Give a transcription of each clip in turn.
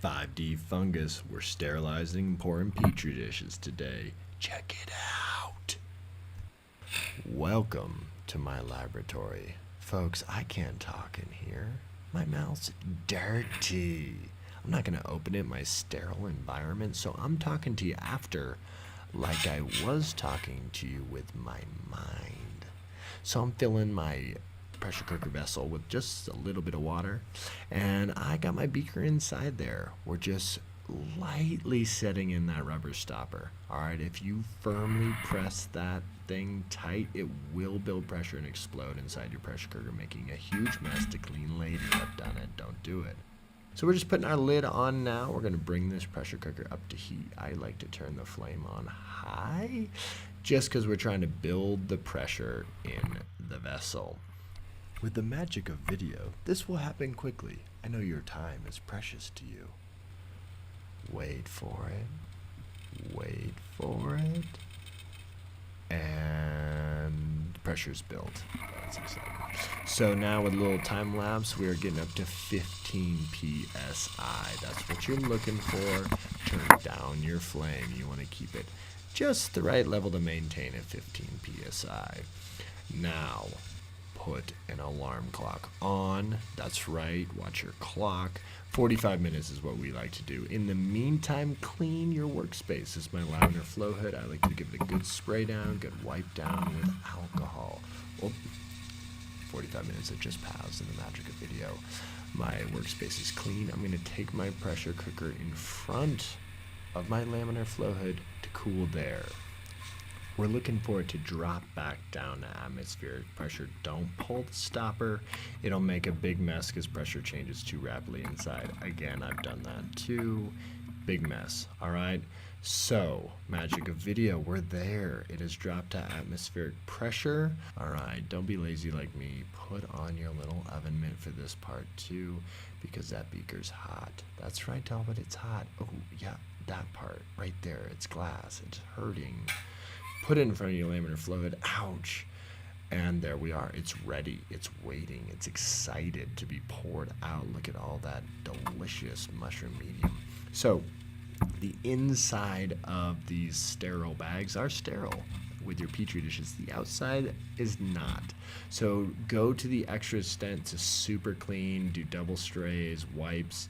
5D Fungus. We're sterilizing and pouring Petri dishes today. Check it out. Welcome to my laboratory. Folks, I can't talk in here. My mouth's dirty. I'm not going to open it in my sterile environment, so I'm talking to you after, like I was talking to you with my mind. So I'm filling my pressure cooker vessel with just a little bit of water, and I got my beaker inside there. We're just lightly setting in that rubber stopper. All right, if you firmly press that thing tight, it will build pressure and explode inside your pressure cooker, making a huge mess. To clean lady have done it, don't do it. So we're just putting our lid on now. We're going to bring this pressure cooker up to heat. I like to turn the flame on high just because we're trying to build the pressure in the vessel. With the magic of video, this will happen quickly. I know your time is precious to you. Wait for it. Wait for it. And pressure's built. That's exciting. So now with a little time lapse, we are getting up to 15 psi. That's what you're looking for. Turn down your flame. You want to keep it just the right level to maintain at 15 psi. Now, put an alarm clock on. That's right, watch your clock. 45 minutes is what we like to do. In the meantime, clean your workspace. This is my lavender flow hood. I like to give it a good spray down, good wipe down with alcohol. Oh, 45 minutes have just passed in the magic of video. My workspace is clean. I'm going to take my pressure cooker in front of my laminar flow hood to cool there. We're looking for it to drop back down to atmospheric pressure. Don't pull the stopper. It'll make a big mess because pressure changes too rapidly inside. Again, I've done that too. Big mess. All right. So, magic of video, we're there. It has dropped to atmospheric pressure. All right. Don't be lazy like me. Put on your little oven mitt for this part too, because that beaker's hot. That's right, Talbott. It's hot. Oh, yeah. That part right there. It's glass. It's hurting. Put it in front of your laminar flow hood. Ouch. And there we are. It's ready. It's waiting. It's excited to be poured out. Look at all that delicious mushroom medium. So the inside of these sterile bags are sterile with your Petri dishes. The outside is not. So go to the extra extent to super clean, do double strays, wipes,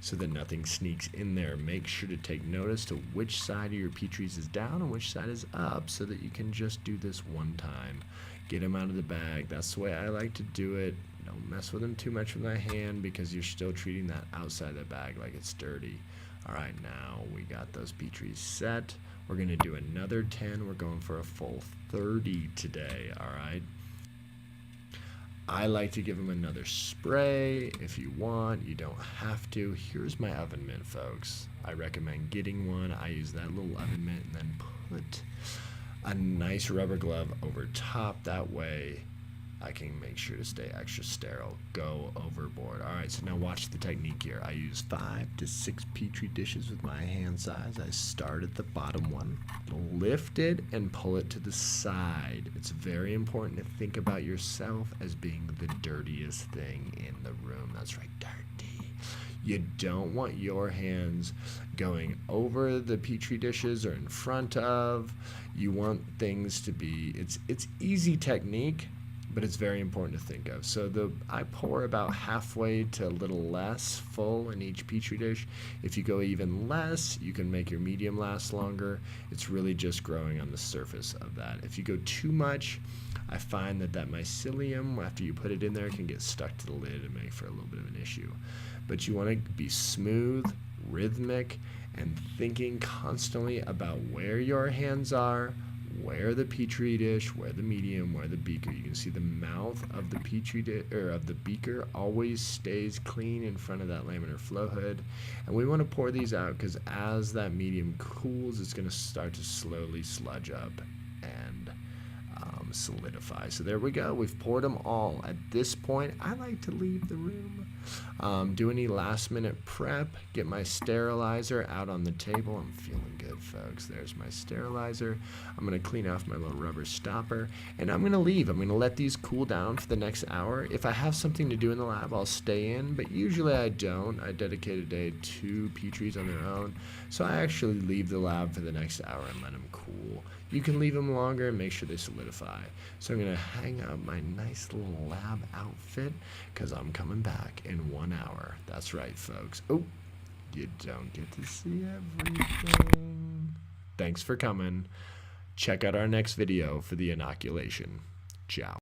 so that nothing sneaks in there. Make sure to take notice to which side of your Petris is down and which side is up so that you can just do this one time. Get them out of the bag. That's the way I like to do it. Don't mess with them too much with my hand because you're still treating that outside of the bag like it's dirty. All right, now we got those Petris set. We're gonna do another 10. We're going for a full 30 today, all right? I like to give them another spray if you want. You don't have to. Here's my oven mitt, folks. I recommend getting one. I use that little oven mitt and then put a nice rubber glove over top. That way I can make sure to stay extra sterile. Go overboard. All right, so now watch the technique here. I use 5 to 6 Petri dishes with my hand size. I start at the bottom one, lift it, and pull it to the side. It's very important to think about yourself as being the dirtiest thing in the room. That's right, dirty. You don't want your hands going over the Petri dishes or in front of. You want things to be, it's easy technique, but it's very important to think of. So I pour about halfway to a little less full in each Petri dish. If you go even less, you can make your medium last longer. It's really just growing on the surface of that. If you go too much, I find that mycelium, after you put it in there, can get stuck to the lid and make for a little bit of an issue. But you want to be smooth, rhythmic, and thinking constantly about where your hands are, where the Petri dish, where the medium, where the beaker. You can see the mouth of the Petri dish or of the beaker always stays clean in front of that laminar flow hood. And we want to pour these out because as that medium cools, it's going to start to slowly sludge up and solidify. So there we go. We've poured them all. At this point, I like to leave the room Do any last minute prep, get my sterilizer out on the table. I'm feeling good, folks. There's my sterilizer. I'm going to clean off my little rubber stopper, and I'm going to leave. I'm going to let these cool down for the next hour. If I have something to do in the lab, I'll stay in, but usually I don't. I dedicate a day to Petris on their own, so I actually leave the lab for the next hour and let them cool. You can leave them longer and make sure they solidify. So I'm going to hang out my nice little lab outfit because I'm coming back in 1 hour. That's right, folks. Oh, you don't get to see everything. Thanks for coming. Check out our next video for the inoculation. Ciao.